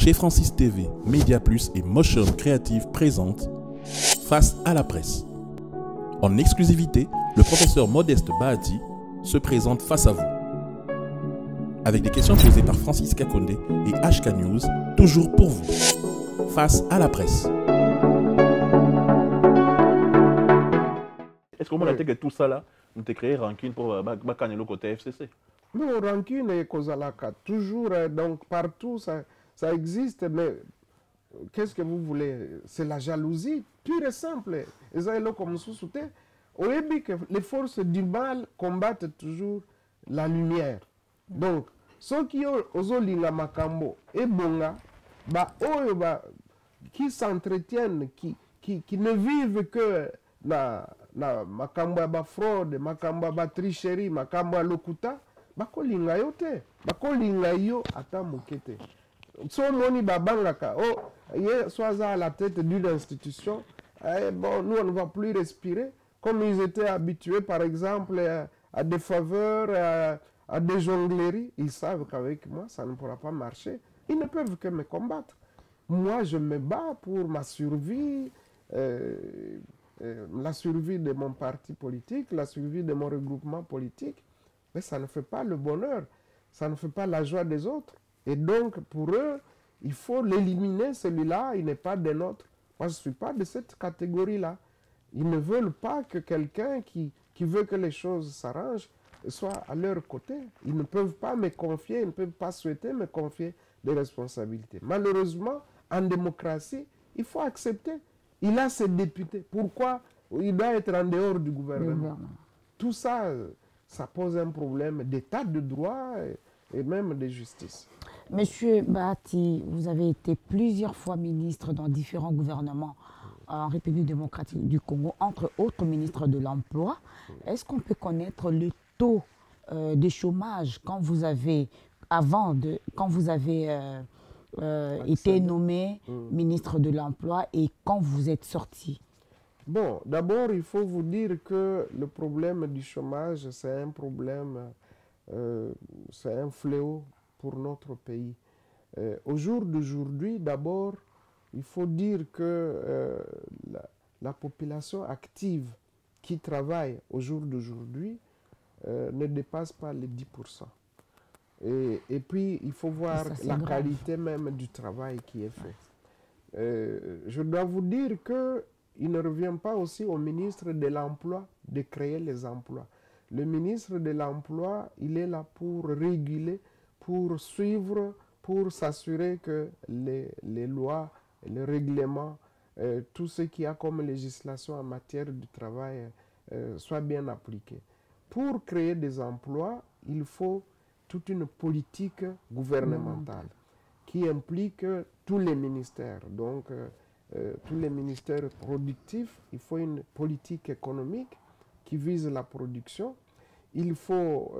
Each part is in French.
Chez Francis TV, Média Plus et Motion Creative présentent Face à la presse. En exclusivité, le professeur Modeste Bahati se présente face à vous. Avec des questions posées par Francis Kakonde et HK News, toujours pour vous. Face à la presse. Est-ce qu'on a que tout ça là, nous te créé rancune pour le côté FCC? Non, rancune et Kozalaka, toujours, donc partout ça existe, mais qu'est-ce que vous voulez? C'est la jalousie pure et simple. Et ça est là comme sous-souté. Au début, les forces du mal combattent toujours la lumière. Donc, ceux qui ont Ozolinga Makambo et Bonga, qui s'entretiennent, qui ne vivent que na Makambo ba fraude, Makambo ba tricherie, Makambo lokuta, bakolinga yo te, bakolinga yo ata mokete. So moni babangaka, soit à la tête d'une institution, bon, nous on ne va plus respirer, comme ils étaient habitués par exemple à des faveurs, à des jongleries, ils savent qu'avec moi ça ne pourra pas marcher, ils ne peuvent que me combattre. Moi je me bats pour ma survie, la survie de mon parti politique, la survie de mon regroupement politique, mais ça ne fait pas le bonheur, ça ne fait pas la joie des autres. Et donc, pour eux, il faut l'éliminer, celui-là, il n'est pas des nôtres. Moi, je ne suis pas de cette catégorie-là. Ils ne veulent pas que quelqu'un qui veut que les choses s'arrangent soit à leur côté. Ils ne peuvent pas me confier, ils ne peuvent pas souhaiter me confier des responsabilités. Malheureusement, en démocratie, il faut accepter. Il a ses députés. Pourquoi il doit être en dehors du gouvernement? Tout ça, ça pose un problème d'état de droit et même de justice. Monsieur Bahati, vous avez été plusieurs fois ministre dans différents gouvernements en République démocratique du Congo, entre autres ministres de l'Emploi. Est-ce qu'on peut connaître le taux de chômage quand vous avez, été nommé ministre de l'Emploi et quand vous êtes sorti? Bon, d'abord, il faut vous dire que le problème du chômage, c'est un problème, c'est un fléau pour notre pays. Au jour d'aujourd'hui, d'abord, il faut dire que la population active qui travaille au jour d'aujourd'hui ne dépasse pas les 10%. Et puis, il faut voir la qualité même du travail qui est fait. Je dois vous dire qu'il ne revient pas aussi au ministre de l'Emploi de créer les emplois. Le ministre de l'Emploi, il est là pour réguler, pour suivre, pour s'assurer que les lois, les règlements, tout ce qu'il y a comme législation en matière du travail soit bien appliqué. Pour créer des emplois, il faut toute une politique gouvernementale qui implique tous les ministères. Donc, tous les ministères productifs, il faut une politique économique qui vise la production. Il faut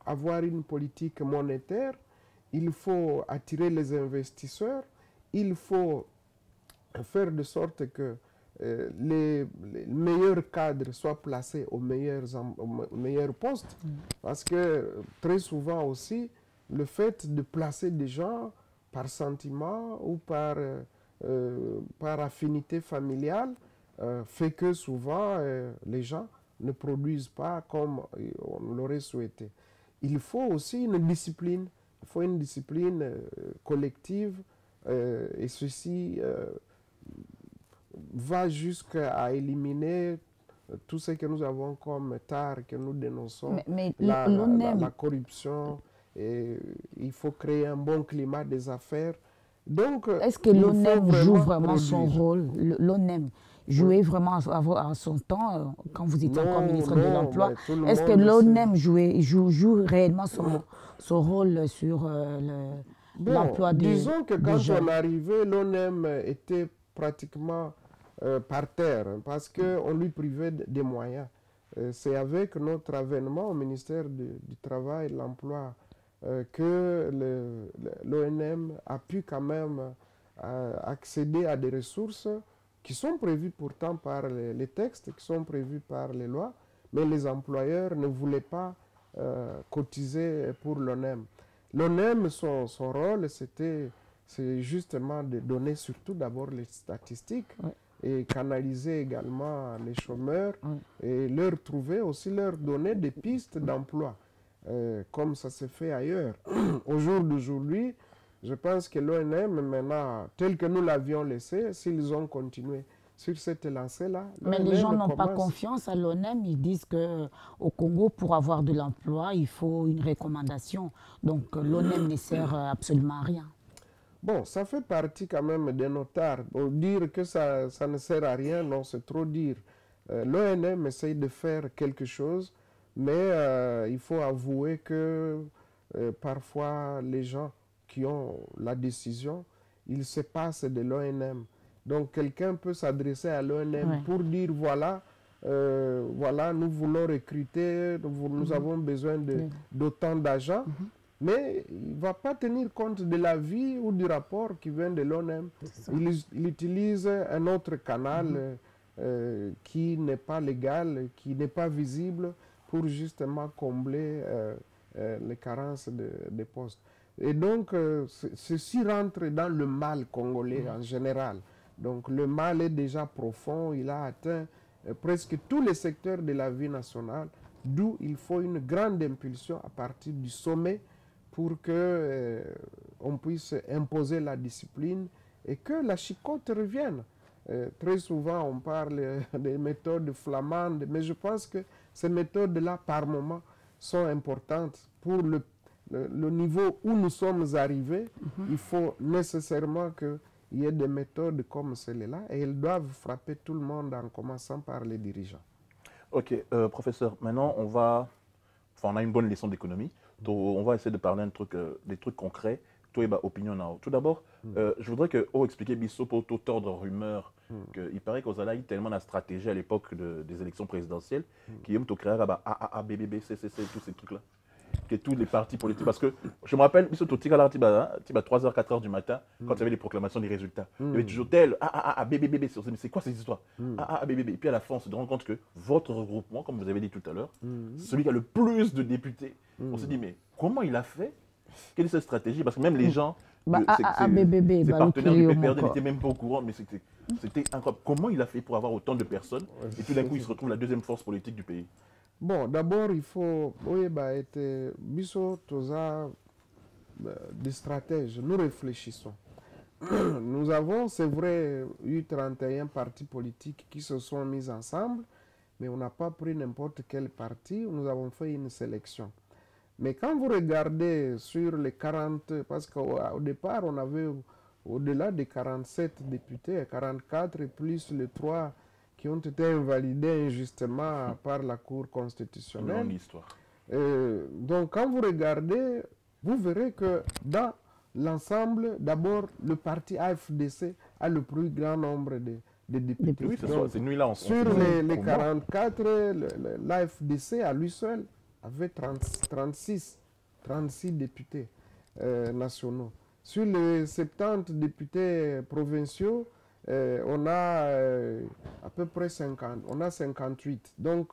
avoir une politique monétaire, il faut attirer les investisseurs, il faut faire de sorte que les meilleurs cadres soient placés aux meilleurs postes. Parce que très souvent aussi, le fait de placer des gens par sentiment ou par affinité familiale fait que souvent les gens ne produisent pas comme on l'aurait souhaité. Il faut aussi une discipline, il faut une discipline collective et ceci va jusqu'à éliminer tout ce que nous avons comme tard, que nous dénonçons, la corruption, et il faut créer un bon climat des affaires. Donc, est-ce que l'ONEM joue vraiment son rôle? L'ONEM jouait vraiment à son temps, quand vous étiez encore ministre de l'Emploi. Est-ce que l'ONEM joue réellement son rôle sur l'emploi des gens? Disons que quand on arrivait, l'ONEM était pratiquement par terre, parce qu'on lui privait des moyens. C'est avec notre avènement au ministère du Travail et de l'Emploi que l'ONM a pu quand même accéder à des ressources qui sont prévues pourtant par les textes, qui sont prévues par les lois, mais les employeurs ne voulaient pas cotiser pour l'ONEM. L'ONEM, son rôle, c'était c'est justement de donner surtout d'abord les statistiques et canaliser également les chômeurs et leur trouver aussi, leur donner des pistes d'emploi, comme ça se fait ailleurs. Au jour d'aujourd'hui, je pense que l'ONM, maintenant, tel que nous l'avions laissé, s'ils ont continué sur cette lancée-là... Mais les gens n'ont pas confiance à l'ONM. Ils disent qu'au Congo, pour avoir de l'emploi, il faut une recommandation. Donc l'ONM ne sert absolument à rien. Bon, ça fait partie quand même de nos tares. Pour dire que ça ne sert à rien, non, c'est trop dire. L'ONM essaye de faire quelque chose, mais il faut avouer que parfois les gens qui ont la décision, ils se passent de l'ONM. Donc quelqu'un peut s'adresser à l'ONM pour dire voilà, voilà, nous voulons recruter, nous avons besoin d'autant d'agents, mais il ne va pas tenir compte de l'avis ou du rapport qui vient de l'ONM. Il utilise un autre canal qui n'est pas légal, qui n'est pas visible pour justement combler les carences des postes. Et donc, ceci rentre dans le mal congolais en général. Donc, le mal est déjà profond, il a atteint presque tous les secteurs de la vie nationale, d'où il faut une grande impulsion à partir du sommet pour que on puisse imposer la discipline et que la chicotte revienne. Très souvent, on parle des méthodes flamandes, mais je pense que ces méthodes-là, par moment, sont importantes pour le niveau où nous sommes arrivés. Il faut nécessairement qu'il y ait des méthodes comme celle-là et elles doivent frapper tout le monde en commençant par les dirigeants. Ok, professeur, maintenant on a une bonne leçon d'économie. On va essayer de parler des trucs concrets. Toi, opinion. Tout d'abord, je voudrais que vous expliquiez Bissot pour tout ordre rumeur. Il paraît qu'aux Alaï, tellement la stratégie à l'époque des élections présidentielles, qui aiment créer AAA, BBB, CCC, tous ces trucs-là. Que tous les partis politiques. Parce que je me rappelle, Bissot, 3h, 4h du matin, quand il y avait les proclamations des résultats. Il y avait toujours tel AAA, BBB. C'est quoi ces histoires AAA, BBB. Et puis à la fin, on se rend compte que votre regroupement, comme vous avez dit tout à l'heure, celui qui a le plus de députés, on se dit, mais comment il a fait? Quelle est cette stratégie? Parce que même les gens, ses partenaires du PPRD n'étaient même pas au courant, mais c'était incroyable. Comment il a fait pour avoir autant de personnes et tout d'un coup, il se retrouve la deuxième force politique du pays? Bon, d'abord, il faut... Oui, Bissot, des stratèges, nous réfléchissons. Nous avons, c'est vrai, eu 31 partis politiques qui se sont mis ensemble, mais on n'a pas pris n'importe quel parti, nous avons fait une sélection. Mais quand vous regardez sur les 40, parce qu'au départ, on avait au-delà des 47 députés, 44 et plus les 3 qui ont été invalidés injustement par la Cour constitutionnelle. Donc, quand vous regardez, vous verrez que dans l'ensemble, d'abord, le parti AFDC a le plus grand nombre de députés. Oui, c'est nous là. Sur les 44, l'AFDC à lui seul avait 36 députés nationaux. Sur les 70 députés provinciaux, on a à peu près 50, on a 58. Donc,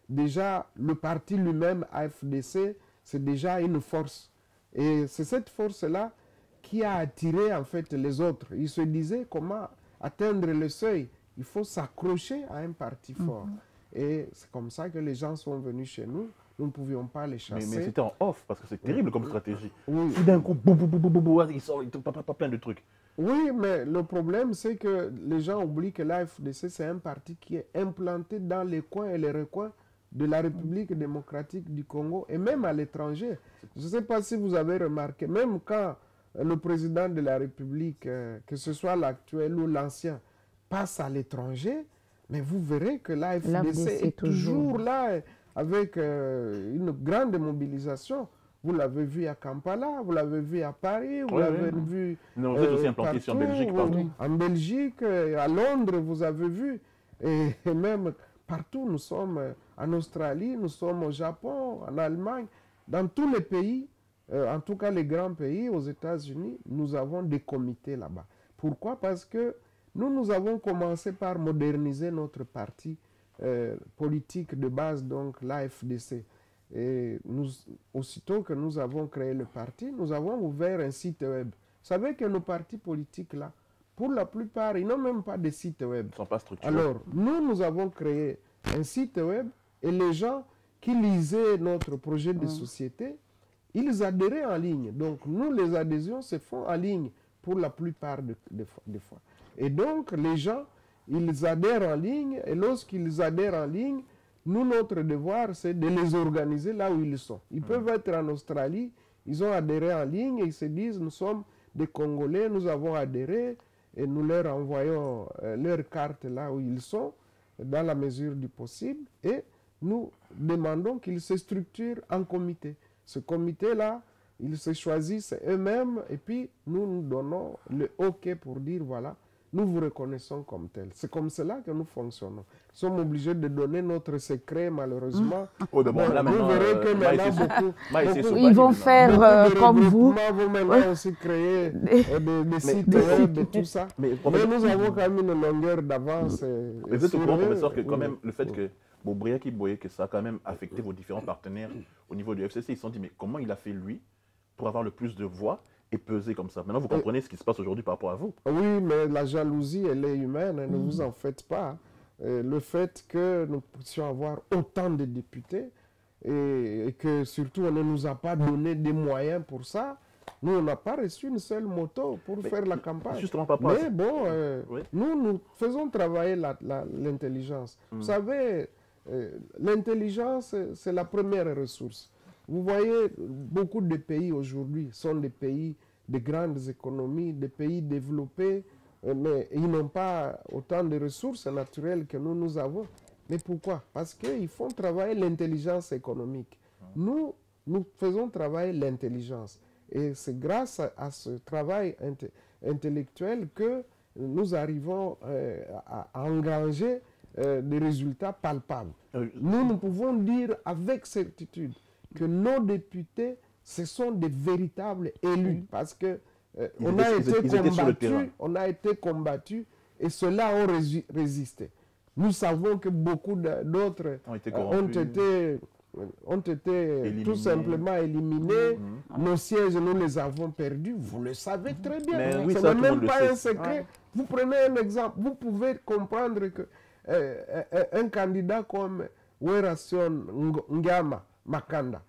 déjà, le parti lui-même, AFDC, c'est déjà une force. Et c'est cette force-là qui a attiré, en fait, les autres. Ils se disaient comment atteindre le seuil. Il faut s'accrocher à un parti fort. Et c'est comme ça que les gens sont venus chez nous. Nous ne pouvions pas les chasser. Mais c'était en off, parce que c'est terrible comme stratégie. Oui. Et d'un coup, il sort pas plein de trucs. Oui, mais le problème, c'est que les gens oublient que l'AFDC, c'est un parti qui est implanté dans les coins et les recoins de la République démocratique du Congo et même à l'étranger. Je ne sais pas si vous avez remarqué, même quand le président de la République, que ce soit l'actuel ou l'ancien, passe à l'étranger, mais vous verrez que l'AFDC est toujours là avec une grande mobilisation. Vous l'avez vu à Kampala, vous l'avez vu à Paris, vous l'avez vu vous êtes aussi implanté ici en Belgique, partout. En Belgique, à Londres, vous avez vu. Et même partout, nous sommes en Australie, nous sommes au Japon, en Allemagne. Dans tous les pays, en tout cas les grands pays, aux États-Unis, nous avons des comités là-bas. Pourquoi? Parce que nous avons commencé par moderniser notre parti politique de base, donc l'AFDC. Et aussitôt que nous avons créé le parti, nous avons ouvert un site web. savez que nos partis politiques, là, pour la plupart, ils n'ont même pas de site web. Ils ne sont pas structurés. Alors, nous avons créé un site web et les gens qui lisaient notre projet de société, ils adhéraient en ligne. Donc, nous, les adhésions se font en ligne pour la plupart des fois. Et donc, les gens, ils adhèrent en ligne et lorsqu'ils adhèrent en ligne, nous, notre devoir, c'est de les organiser là où ils sont. Ils peuvent être en Australie, ils ont adhéré en ligne et ils se disent, nous sommes des Congolais, nous avons adhéré et nous leur envoyons leur carte là où ils sont, dans la mesure du possible, et nous demandons qu'ils se structurent en comité. Ce comité-là, ils se choisissent eux-mêmes et puis nous nous donnons le OK pour dire, voilà, nous vous reconnaissons comme tel. C'est comme cela que nous fonctionnons. Nous sommes obligés de donner notre secret, malheureusement. Oh, bon, là, vous verrez que maintenant, ils vont faire comme vous. Vont maintenant aussi créer des sites web et tout ça. Mais nous avons quand même une longueur d'avance. Mais vous êtes au courant, professeur, que quand même, le fait que Bobria qui voyait que ça a quand même affecté vos différents partenaires au niveau du FCC, ils se sont dit, mais comment il a fait lui pour avoir le plus de voix et peser comme ça? Maintenant, vous comprenez ce qui se passe aujourd'hui par rapport à vous. Oui, mais la jalousie, elle est humaine, ne vous en faites pas. Le fait que nous puissions avoir autant de députés et que surtout on ne nous a pas donné des moyens pour ça, nous, on n'a pas reçu une seule moto pour faire la campagne. Justement, papa. Mais bon, nous faisons travailler l'intelligence. Vous savez, l'intelligence, c'est la première ressource. Vous voyez, beaucoup de pays aujourd'hui sont des pays de grandes économies, des pays développés, mais ils n'ont pas autant de ressources naturelles que nous avons. Mais pourquoi? Parce qu'ils font travailler l'intelligence économique. Nous faisons travailler l'intelligence. Et c'est grâce à ce travail intellectuel que nous arrivons à engranger des résultats palpables. Nous pouvons dire avec certitude que nos députés, ce sont des véritables élus, parce que on a été combattus et ceux-là ont résisté. Nous savons que beaucoup d'autres ont été tout simplement éliminés. Nos sièges, nous les avons perdus. Vous le savez très bien. Oui, ce n'est même pas un secret. Vous prenez un exemple. Vous pouvez comprendre que un candidat comme Werasion Ngama Makanda,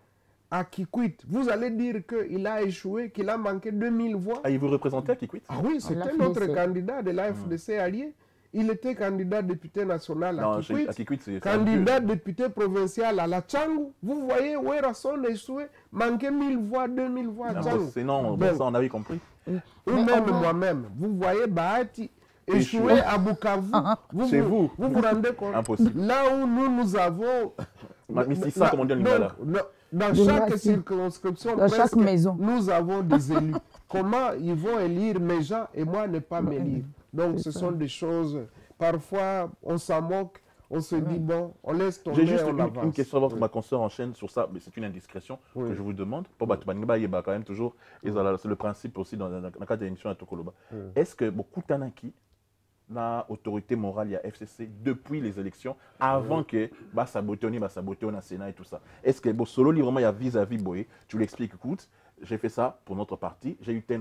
à Kikwit, vous allez dire qu'il a échoué, qu'il a manqué 2000 voix. Ah, il vous représentait à Kikwit? Ah oui, c'était notre candidat de l'AFDC allié. Il était candidat député national à Kikwit, candidat député provincial à la Tchangou. Vous voyez, Werason échoué, manqué 1000 voix, 2000 voix à Tchangou. Sinon, ça on avait compris. Ou même moi-même, vous voyez Bahati échoué à Bukavu. Vous vous rendez compte? Impossible. Là où nous avons... comme on dit en Lingala. Dans chaque circonscription, dans chaque maison, nous avons des élus. Comment ils vont élire mes gens et moi ne pas m'élire? Donc ce sont des choses, parfois on s'en moque, on se dit bon, on laisse tomber. J'ai juste une question avant que ma consoeur enchaîne sur ça, mais c'est une indiscrétion que je vous demande. Pour quand même toujours, c'est le principe aussi dans le cadre de l'émission à Tokoloba. Est-ce que beaucoup d'Anaki, la autorité morale, il y a FCC depuis les élections, avant que saboter au Sénat et tout ça. Est-ce que solo vraiment il y a vis-à-vis Boye, tu lui expliques, écoute, j'ai fait ça pour notre parti, j'ai eu tel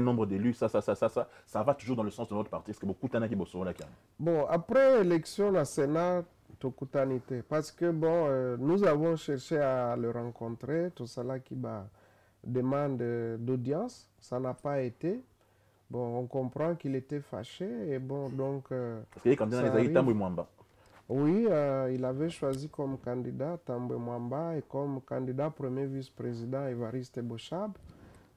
nombre d'élus, ça va toujours dans le sens de notre parti. Est-ce que beaucoup d'Anaki solo là? Bon, après l'élection au Sénat, Tokutanité, parce que bon, nous avons cherché à le rencontrer, tout cela qui demande d'audience, ça n'a pas été. Bon, on comprend qu'il était fâché et bon, donc... Parce qu'il est candidat les Tambwe Mwamba. Oui, il avait choisi comme candidat Tambwe Mwamba et comme candidat premier vice-président Évariste Bochab.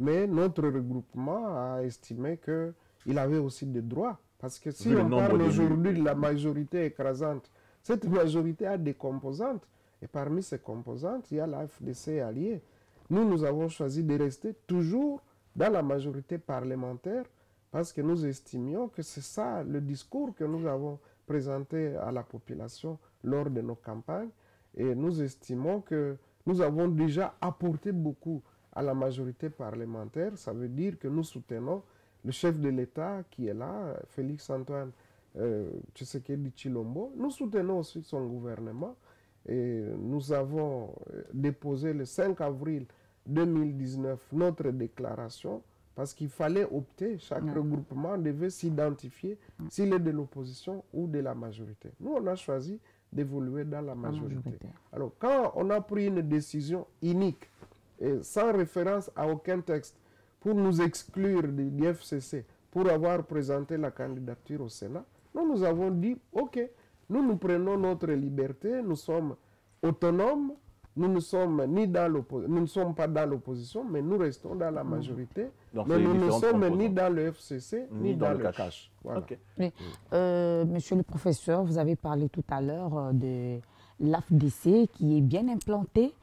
Mais notre regroupement a estimé qu'il avait aussi des droits. Parce que si on parle aujourd'hui de la majorité écrasante, cette majorité a des composantes. Et parmi ces composantes, il y a la FDC alliée. Nous avons choisi de rester toujours dans la majorité parlementaire parce que nous estimions que c'est ça le discours que nous avons présenté à la population lors de nos campagnes. Et nous estimons que nous avons déjà apporté beaucoup à la majorité parlementaire. Ça veut dire que nous soutenons le chef de l'État qui est là, Félix-Antoine Tshisekedi Tshilombo. Nous soutenons aussi son gouvernement. Et nous avons déposé le 5 avril 2019 notre déclaration Parce qu'il fallait opter, chaque regroupement devait s'identifier s'il est de l'opposition ou de la majorité. Nous, on a choisi d'évoluer dans la majorité. Alors, quand on a pris une décision unique, et sans référence à aucun texte, pour nous exclure du FCC, pour avoir présenté la candidature au Sénat, nous avons dit, OK, nous prenons notre liberté, nous sommes autonomes, nous ne sommes pas dans l'opposition, mais nous restons dans la majorité. Donc, mais nous ne sommes ni dans le FCC, ni dans le CACH. Voilà. Okay. Oui. Monsieur le professeur, vous avez parlé tout à l'heure de l'AFDC qui est bien implanté,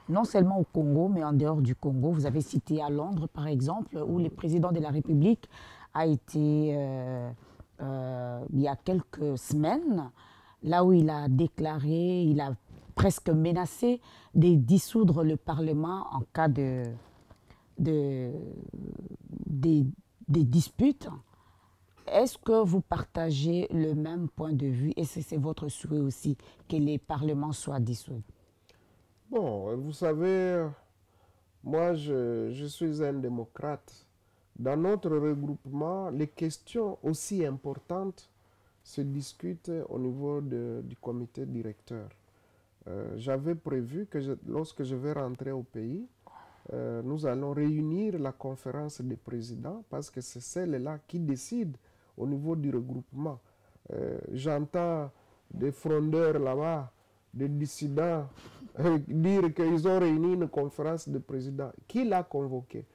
non seulement au Congo, mais en dehors du Congo. Vous avez cité à Londres, par exemple, où le président de la République a été, il y a quelques semaines, là où il a déclaré, il a presque menacé de dissoudre le Parlement en cas de disputes. Est-ce que vous partagez le même point de vue et c'est votre souhait aussi que les parlements soient dissous? Bon, vous savez, moi je suis un démocrate. Dans notre regroupement, les questions aussi importantes se discutent au niveau du comité directeur. J'avais prévu que lorsque je vais rentrer au pays, nous allons réunir la conférence des présidents parce que c'est celle-là qui décide au niveau du regroupement. J'entends des frondeurs là-bas, des dissidents, dire qu'ils ont réuni une conférence des présidents. Qui l'a convoqué?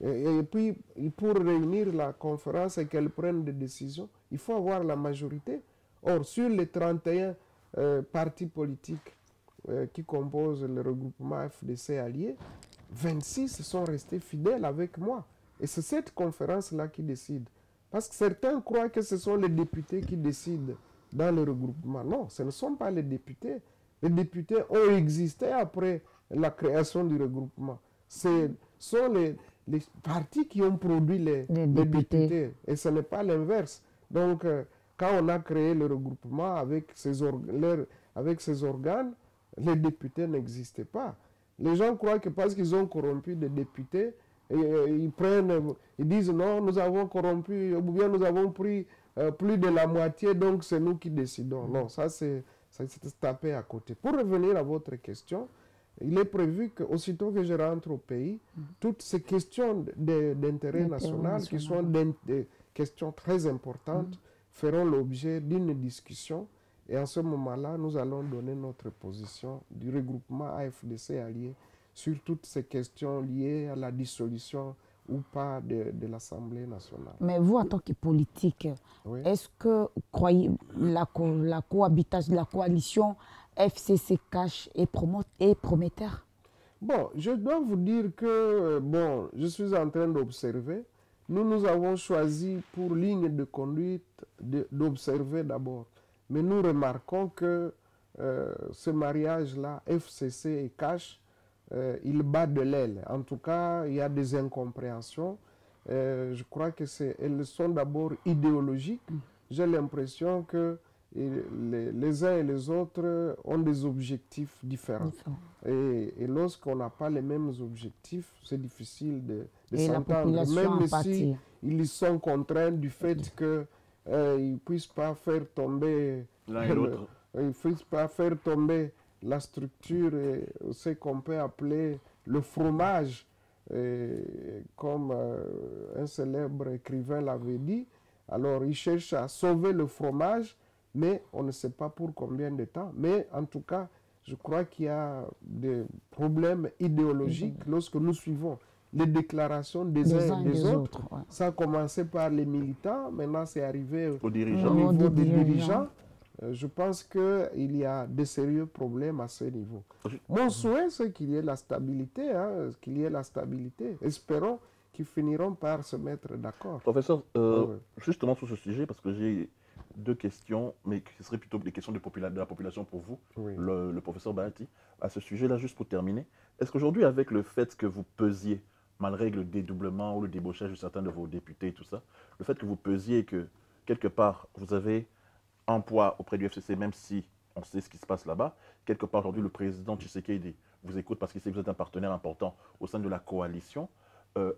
Et puis, pour réunir la conférence et qu'elle prenne des décisions, il faut avoir la majorité. Or, sur les 31 partis politiques qui composent le regroupement FDC allié, 26 sont restés fidèles avec moi. Et c'est cette conférence-là qui décide. Parce que certains croient que ce sont les députés qui décident dans le regroupement. Non, ce ne sont pas les députés. Les députés ont existé après la création du regroupement. Ce sont les partis qui ont produit les députés. Et ce n'est pas l'inverse. Donc, quand on a créé le regroupement avec ses organes, les députés n'existaient pas. Les gens croient que parce qu'ils ont corrompu des députés, ils disent non, nous avons corrompu, ou bien nous avons pris plus de la moitié, donc c'est nous qui décidons. Non, ça c'est tapé à côté. Pour revenir à votre question, il est prévu qu'aussitôt que je rentre au pays, toutes ces questions d'intérêt national, qui sont des questions très importantes, feront l'objet d'une discussion. Et en ce moment-là, nous allons donner notre position du regroupement AFDC allié sur toutes ces questions liées à la dissolution ou pas de l'Assemblée nationale. Mais vous, en tant que politique, est-ce que vous croyez la coalition FCC-CACH est prometteur? Bon, je dois vous dire que, je suis en train d'observer. Nous avons choisi pour ligne de conduite d'observer d'abord. Mais nous remarquons que ce mariage-là, FCC et CACH, il bat de l'aile. En tout cas, il y a des incompréhensions. Je crois qu'elles sont d'abord idéologiques. J'ai l'impression que les uns et les autres ont des objectifs différents. Et lorsqu'on n'a pas les mêmes objectifs, c'est difficile de s'entendre. Même si ils sont contraints du fait que ils ne puissent pas faire tomber la structure, ce qu'on peut appeler le fromage, comme un célèbre écrivain l'avait dit. Alors, ils cherchent à sauver le fromage, mais on ne sait pas pour combien de temps. Mais en tout cas, je crois qu'il y a des problèmes idéologiques lorsque nous suivons les déclarations des uns et des autres. Ça a commencé par les militants, maintenant c'est arrivé au niveau des dirigeants. Je pense qu'il y a de sérieux problèmes à ce niveau. Mon souhait, c'est qu'il y ait la stabilité, Espérons qu'ils finiront par se mettre d'accord. Professeur, justement sur ce sujet, parce que j'ai deux questions, mais qui seraient plutôt des questions de la population pour vous, le professeur Bahati. À ce sujet-là, juste pour terminer, est-ce qu'aujourd'hui, avec le fait que vous pesiez, malgré le dédoublement ou le débauchage de certains de vos députés et tout ça, le fait que vous pesiez que, quelque part, vous avez un poids auprès du FCC, même si on sait ce qui se passe là-bas, quelque part aujourd'hui, le président Tshisekedi vous écoute parce qu'il sait que vous êtes un partenaire important au sein de la coalition.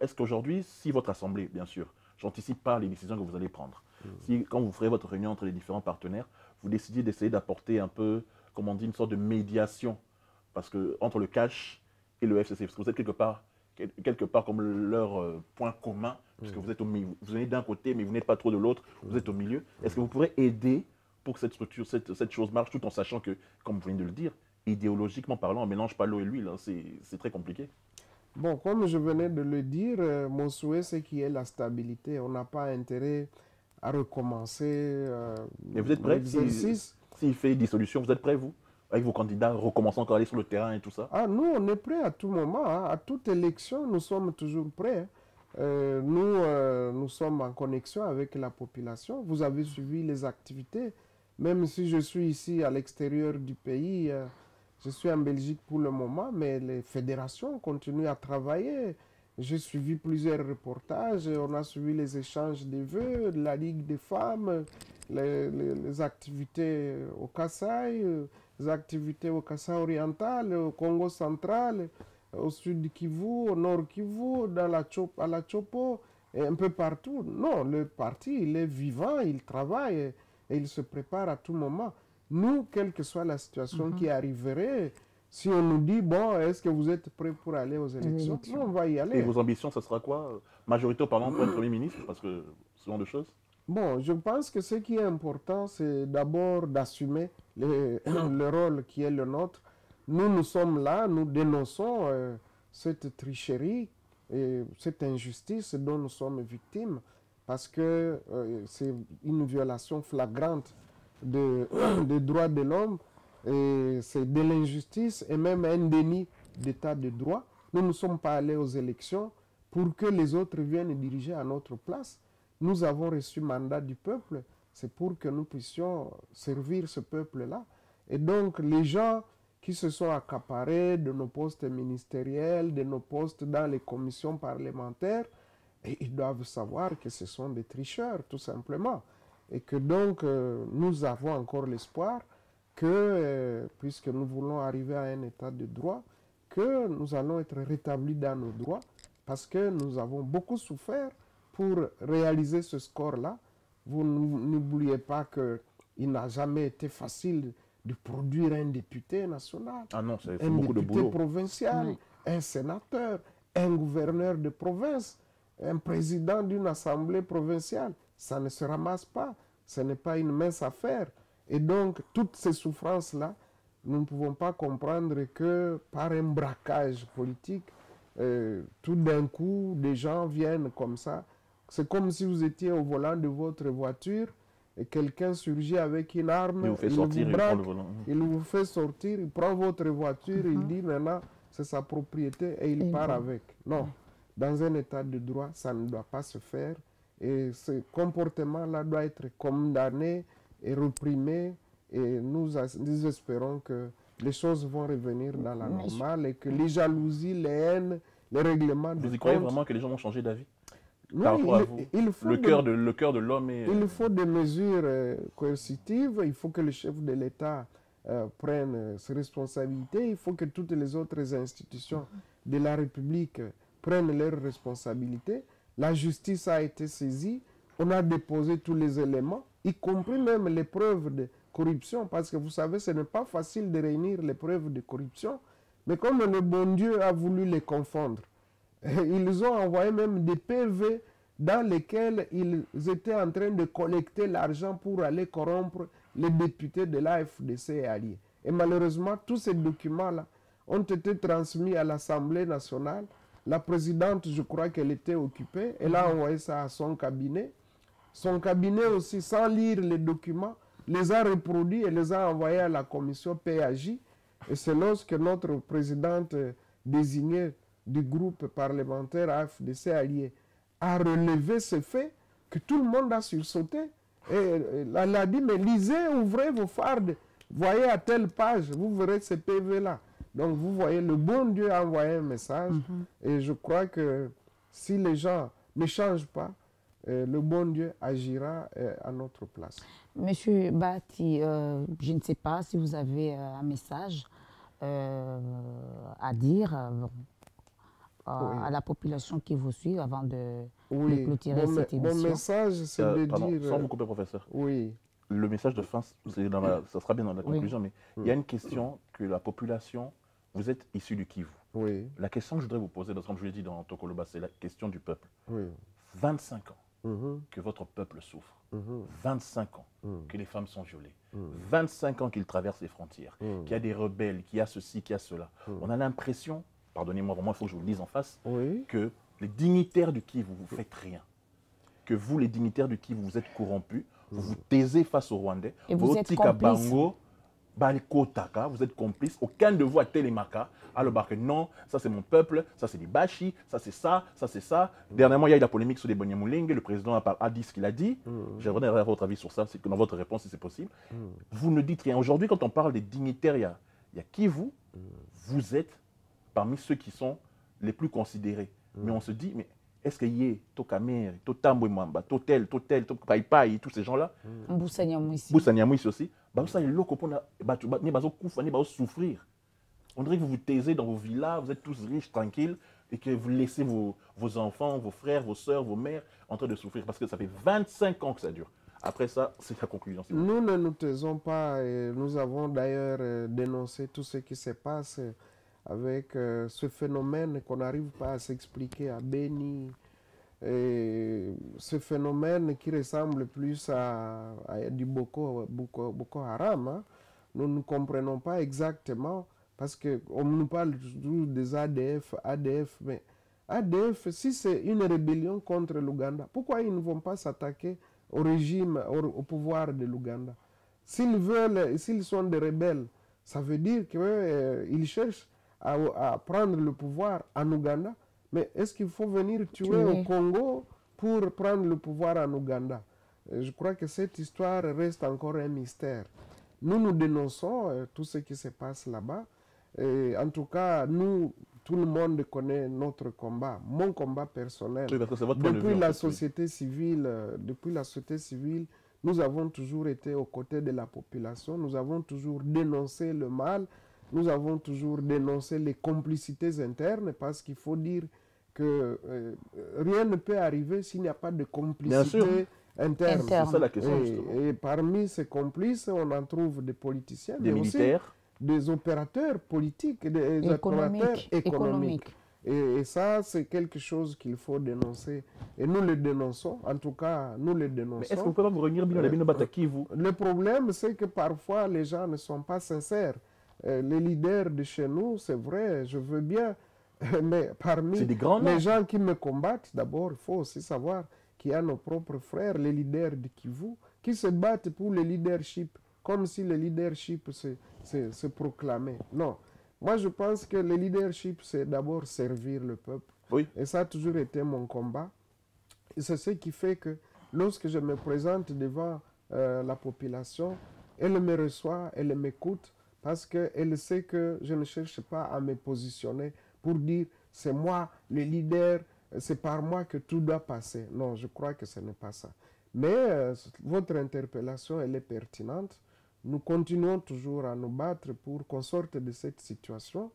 est-ce qu'aujourd'hui, si votre assemblée, bien sûr, j'anticipe pas les décisions que vous allez prendre, si quand vous ferez votre réunion entre les différents partenaires, vous décidez d'essayer d'apporter un peu, comme on dit, une sorte de médiation, parce que entre le cash et le FCC, parce que vous êtes quelque part comme leur point commun, puisque vous êtes au milieu, vous venez d'un côté, mais vous n'êtes pas trop de l'autre, vous êtes au milieu. Est-ce que vous pourrez aider pour que cette structure, cette chose marche, tout en sachant que, comme vous venez de le dire, idéologiquement parlant, on ne mélange pas l'eau et l'huile, hein, c'est très compliqué. Bon, comme je venais de le dire, mon souhait, c'est qu'il y ait la stabilité. On n'a pas intérêt à recommencer mais vous êtes prêt s'il fait dissolution, vous êtes prêt, vous, avec vos candidats, recommencer encore à aller sur le terrain et tout ça? Ah, nous, on est prêts à tout moment. Hein. À toute élection, nous sommes toujours prêts. Nous sommes en connexion avec la population. Vous avez suivi les activités. Même si je suis ici à l'extérieur du pays, je suis en Belgique pour le moment, mais les fédérations continuent à travailler. J'ai suivi plusieurs reportages. On a suivi les échanges des vœux de la Ligue des femmes, les activités au Kasaï, les activités au Kasaï oriental, au Congo central, au sud Kivu, au nord Kivu, à la Chopo, et un peu partout. Non, le parti, il est vivant, il travaille et il se prépare à tout moment. Nous, quelle que soit la situation qui arriverait, si on nous dit, bon, est-ce que vous êtes prêts pour aller aux élections? Nous, on va y aller. Et vos ambitions, ce sera quoi? Majorité au Parlement pour être Premier ministre? Parce que ce genre de choses. Bon, je pense que ce qui est important, c'est d'abord d'assumer le rôle qui est le nôtre. Nous sommes là, nous dénonçons cette tricherie et cette injustice dont nous sommes victimes parce que c'est une violation flagrante des droits de l'homme et c'est de l'injustice et même un déni d'état de droit. Nous ne sommes pas allés aux élections pour que les autres viennent diriger à notre place. Nous avons reçu mandat du peuple, c'est pour que nous puissions servir ce peuple-là. Et donc les gens qui se sont accaparés de nos postes ministériels, de nos postes dans les commissions parlementaires, et ils doivent savoir que ce sont des tricheurs, tout simplement. Et que donc, nous avons encore l'espoir que, puisque nous voulons arriver à un état de droit, que nous allons être rétablis dans nos droits, parce que nous avons beaucoup souffert pour réaliser ce score-là. Vous n'oubliez pas qu'il n'a jamais été facile de produire un député national, ah non, c'est beaucoup de boulot. Un député provincial, un sénateur, un gouverneur de province, un président d'une assemblée provinciale. Ça ne se ramasse pas, ce n'est pas une mince affaire. Et donc, toutes ces souffrances-là, nous ne pouvons pas comprendre que par un braquage politique, tout d'un coup, des gens viennent comme ça. C'est comme si vous étiez au volant de votre voiture et quelqu'un surgit avec une arme, il vous fait sortir, il prend le volant. Il vous fait sortir, il prend votre voiture, il dit maintenant c'est sa propriété et il part avec. Non, dans un état de droit, ça ne doit pas se faire et ce comportement-là doit être condamné et réprimé et nous espérons que les choses vont revenir dans la normale et que les jalousies, les haines, les règlements de compte... Vous y croyez vraiment que les gens vont changer d'avis? Oui, le cœur de l'homme est... Il faut des mesures coercitives, il faut que le chef de l'État prenne ses responsabilités, il faut que toutes les autres institutions de la République prennent leurs responsabilités. La justice a été saisie, on a déposé tous les éléments, y compris même les preuves de corruption, parce que vous savez, ce n'est pas facile de réunir les preuves de corruption, mais comme le bon Dieu a voulu les confondre, ils ont envoyé même des PV dans lesquels ils étaient en train de collecter l'argent pour aller corrompre les députés de l'AFDC et alliés. Et malheureusement, tous ces documents-là ont été transmis à l'Assemblée nationale. La présidente, je crois qu'elle était occupée, elle a envoyé ça à son cabinet. Son cabinet aussi, sans lire les documents, les a reproduits et les a envoyés à la commission PAJ. Et c'est lorsque notre présidente désignée du groupe parlementaire AFDC allié a relevé ce fait que tout le monde a sursauté. Et elle a dit, mais lisez, ouvrez vos fardes, voyez à telle page, vous verrez ces PV-là. Donc vous voyez, le bon Dieu a envoyé un message. Et je crois que si les gens ne changent pas, le bon Dieu agira à notre place. Monsieur Bati, je ne sais pas si vous avez un message à dire à la population qui vous suit avant de clôturer cette émission? Mon message, c'est de dire... Sans vous couper, professeur. Oui. Le message de fin, ça sera bien dans la conclusion, mais il y a une question que la population, vous êtes issu du Kivu. Oui. La question que je voudrais vous poser, comme je l'ai dit dans Tokoloba, c'est la question du peuple. Oui. 25 ans que votre peuple souffre. 25 ans que les femmes sont violées. 25 ans qu'ils traversent les frontières. Qu'il y a des rebelles, qu'il y a ceci, qu'il y a cela. On a l'impression, pardonnez-moi, vraiment, il faut que je vous le dise en face, que les dignitaires du Kivu, vous ne faites rien. Que vous, les dignitaires du Kivu, vous êtes corrompus. Vous vous taisez face aux Rwandais. Et vous êtes complices. Vous êtes complices. Aucun de vous a télémaka. Alors que non, ça c'est mon peuple, ça c'est des Bashi, ça c'est ça, ça c'est ça. Dernièrement, il y a eu la polémique sur les Bonyamulenge. Le président a dit ce qu'il a dit. J'aimerais avoir votre avis sur ça, dans votre réponse si c'est possible. Vous ne dites rien. Aujourd'hui, quand on parle des dignitaires, il y a Kivu. Vous êtes parmi ceux qui sont les plus considérés. Mais on se dit, mais est-ce qu'il y a Tokamer, Totambo Mwamba, Totel, Paipai, tous ces gens-là, Boussanyamouissi aussi, souffrir. On dirait que vous vous taisez dans vos villas, vous êtes tous riches, tranquilles, et que vous laissez vos enfants, vos frères, vos soeurs, vos mères en train de souffrir, parce que ça fait 25 ans que ça dure. Après ça, c'est la conclusion. Nous ne nous taisons pas, et nous avons d'ailleurs dénoncé tout ce qui se passe avec ce phénomène qu'on n'arrive pas à s'expliquer à Beni, et ce phénomène qui ressemble plus à du Boko Haram. Hein. Nous ne comprenons pas exactement, parce qu'on nous parle toujours des ADF, mais ADF, si c'est une rébellion contre l'Ouganda, pourquoi ils ne vont pas s'attaquer au régime, au pouvoir de l'Ouganda? S'ils sont des rebelles, ça veut dire qu'ils cherchent à prendre le pouvoir en Ouganda. Mais est-ce qu'il faut venir tuer au Congo pour prendre le pouvoir en Ouganda? Je crois que cette histoire reste encore un mystère. Nous dénonçons tout ce qui se passe là-bas. En tout cas, tout le monde connaît notre combat, mon combat personnel. Oui, parce que c'est votre depuis la société civile, nous avons toujours été aux côtés de la population, nous avons toujours dénoncé le mal, nous avons toujours dénoncé les complicités internes, parce qu'il faut dire que rien ne peut arriver s'il n'y a pas de complicité interne. C'est ça la question. Et parmi ces complices, on en trouve des politiciens, des militaires, des opérateurs politiques, des opérateurs économiques. Et ça, c'est quelque chose qu'il faut dénoncer. Et nous le dénonçons. En tout cas, nous le dénonçons. Mais est-ce qu'on peut pas vous revenir bien à Kivu? Le problème, c'est que parfois, les gens ne sont pas sincères. Les leaders de chez nous, c'est vrai, je veux bien. Mais parmi les gens qui me combattent, d'abord, il faut aussi savoir qu'il y a nos propres frères, les leaders de Kivu, qui se battent pour le leadership, comme si le leadership se proclamait. Non. Moi, je pense que le leadership, c'est d'abord servir le peuple. Oui. Et ça a toujours été mon combat. Et c'est ce qui fait que lorsque je me présente devant la population, elle me reçoit, elle m'écoute, parce qu'elle sait que je ne cherche pas à me positionner pour dire c'est moi le leader, c'est par moi que tout doit passer. Non, je crois que ce n'est pas ça. Mais votre interpellation, elle est pertinente. Nous continuons toujours à nous battre pour qu'on sorte de cette situation.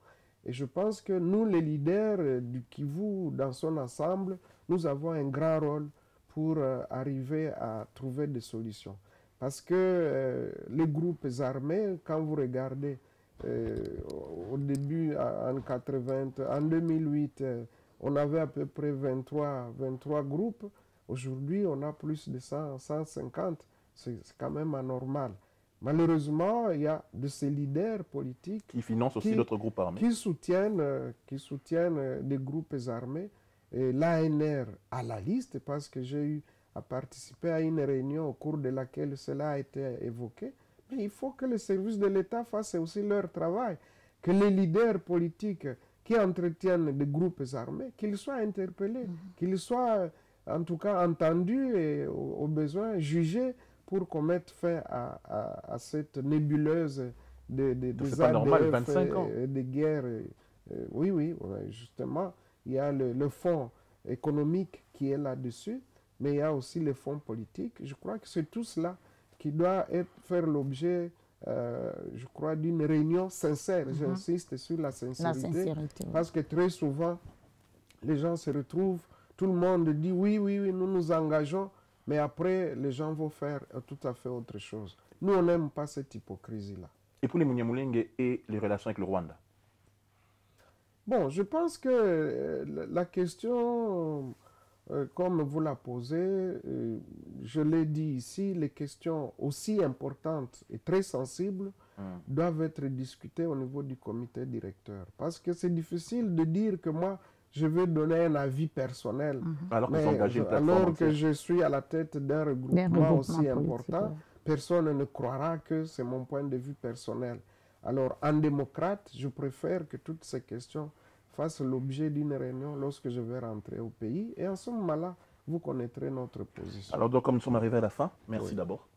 Et je pense que nous, les leaders du Kivu, dans son ensemble, nous avons un grand rôle pour arriver à trouver des solutions. Parce que les groupes armés, quand vous regardez au début, en 2008, on avait à peu près 23 groupes. Aujourd'hui, on a plus de 150. C'est quand même anormal. Malheureusement, il y a de ces leaders politiques qui financent aussi d'autres groupes armés, qui soutiennent des groupes armés. Et l'ANR à la liste, parce que j'ai eu à participer à une réunion au cours de laquelle cela a été évoqué. Mais il faut que les services de l'État fassent aussi leur travail, que les leaders politiques qui entretiennent des groupes armés, qu'ils soient interpellés, qu'ils soient en tout cas entendus et au besoin jugés pour qu'on mette fin à cette nébuleuse des ADF et des guerres. Oui, justement, il y a le fonds économique qui est là-dessus, mais il y a aussi le fonds politique. Je crois que c'est tout cela qui doit faire l'objet, je crois, d'une réunion sincère. J'insiste sur la sincérité, parce que très souvent, les gens se retrouvent, tout le monde dit oui, oui, oui, nous nous engageons, mais après, les gens vont faire tout à fait autre chose. Nous, on n'aime pas cette hypocrisie-là. Et pour les Munyamulenge et les relations avec le Rwanda? Bon, je pense que la question, comme vous la posez, je l'ai dit ici, les questions aussi importantes et très sensibles doivent être discutées au niveau du comité directeur. Parce que c'est difficile de dire que moi, je vais donner un avis personnel, alors que je suis à la tête d'un regroupement aussi important. Personne ne croira que c'est mon point de vue personnel. Alors, en démocrate, je préfère que toutes ces questions fassent l'objet d'une réunion lorsque je vais rentrer au pays. Et en ce moment-là, vous connaîtrez notre position. Alors, donc, comme nous sommes arrivés à la fin, merci d'abord.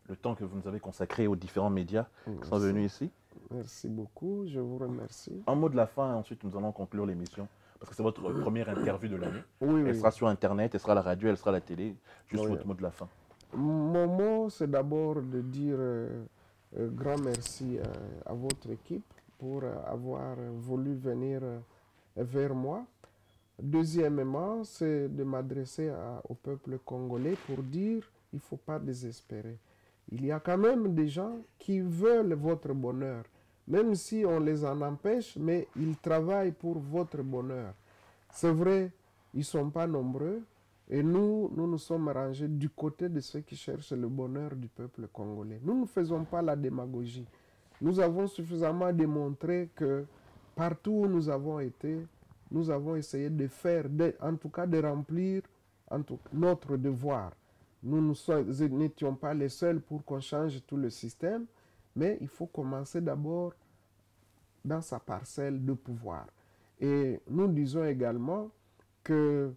Le temps que vous nous avez consacré aux différents médias qui sont venus ici. Merci beaucoup, je vous remercie. Un mot de la fin, ensuite nous allons conclure l'émission. Parce que c'est votre première interview de l'année. Oui, elle sera sur Internet, elle sera à la radio, elle sera à la télé. Juste votre mot de la fin. Mon mot, c'est d'abord de dire grand merci à votre équipe pour avoir voulu venir vers moi. Deuxièmement, c'est de m'adresser au peuple congolais pour dire il ne faut pas désespérer. Il y a quand même des gens qui veulent votre bonheur. Même si on les en empêche, mais ils travaillent pour votre bonheur. C'est vrai, ils ne sont pas nombreux, et nous nous sommes rangés du côté de ceux qui cherchent le bonheur du peuple congolais. Nous ne faisons pas la démagogie. Nous avons suffisamment démontré que partout où nous avons été, nous avons essayé de faire, en tout cas de remplir notre devoir. Nous n'étions pas les seuls pour qu'on change tout le système, mais il faut commencer d'abord dans sa parcelle de pouvoir. Et nous disons également qu'il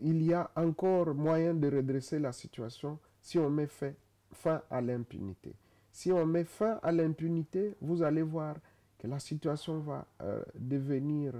y a encore moyen de redresser la situation si on met fin à l'impunité. Si on met fin à l'impunité, vous allez voir que la situation va devenir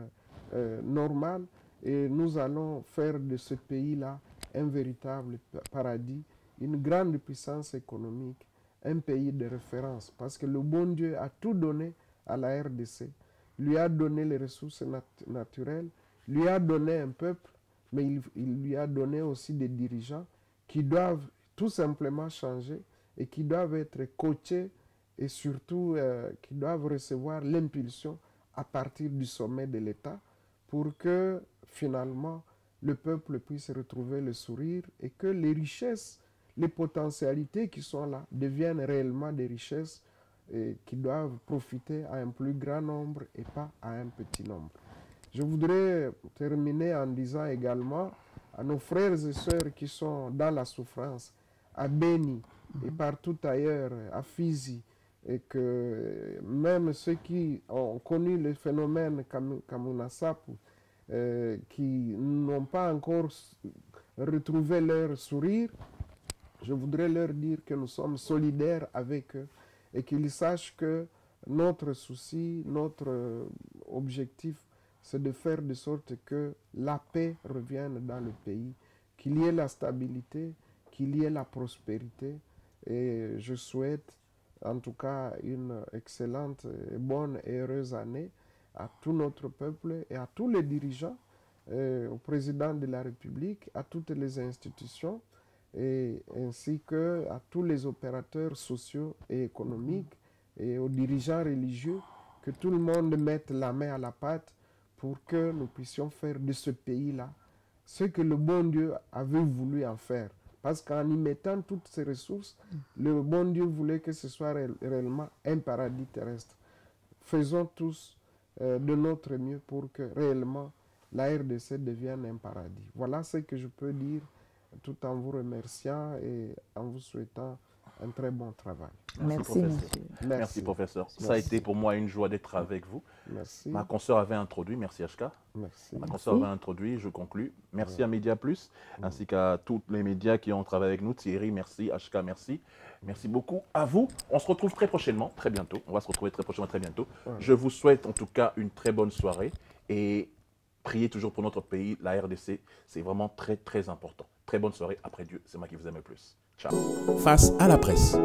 normale et nous allons faire de ce pays-là un véritable paradis, une grande puissance économique, un pays de référence. Parce que le bon Dieu a tout donné à la RDC, lui a donné les ressources naturelles, lui a donné un peuple, mais il lui a donné aussi des dirigeants qui doivent tout simplement changer et qui doivent être coachés et surtout qui doivent recevoir l'impulsion à partir du sommet de l'État pour que finalement le peuple puisse retrouver le sourire et que les richesses, les potentialités qui sont là deviennent réellement des richesses qui doivent profiter à un plus grand nombre et pas à un petit nombre. Je voudrais terminer en disant également à nos frères et sœurs qui sont dans la souffrance, à Beni et partout ailleurs, à Fizi, et que même ceux qui ont connu le phénomène Kamuna Sapu, qui n'ont pas encore retrouvé leur sourire, je voudrais leur dire que nous sommes solidaires avec eux et qu'ils sachent que notre souci, notre objectif, c'est de faire de sorte que la paix revienne dans le pays, qu'il y ait la stabilité, qu'il y ait la prospérité. Et je souhaite en tout cas une excellente, bonne et heureuse année à tout notre peuple et à tous les dirigeants, au président de la République, à toutes les institutions, et ainsi qu'à tous les opérateurs sociaux et économiques et aux dirigeants religieux, que tout le monde mette la main à la pâte pour que nous puissions faire de ce pays-là ce que le bon Dieu avait voulu en faire. Parce qu'en y mettant toutes ces ressources, le bon Dieu voulait que ce soit réellement un paradis terrestre. Faisons tous de notre mieux pour que réellement la RDC devienne un paradis. Voilà ce que je peux dire tout en vous remerciant et en vous souhaitant un très bon travail. Merci, monsieur. Merci, professeur. Merci. Ça a été pour moi une joie d'être avec vous. Merci. Ma consoeur avait introduit, merci HK. Merci. Ma consoeur avait introduit, je conclus. Merci à Média Plus, ainsi qu'à tous les médias qui ont travaillé avec nous. Thierry, merci. HK, merci. Merci beaucoup à vous. On se retrouve très prochainement, très bientôt. On va se retrouver très prochainement, très bientôt. Je vous souhaite en tout cas une très bonne soirée et priez toujours pour notre pays, la RDC. C'est vraiment très, très important. Très bonne soirée. Après Dieu, c'est moi qui vous aime le plus. Ciao. Face à la presse.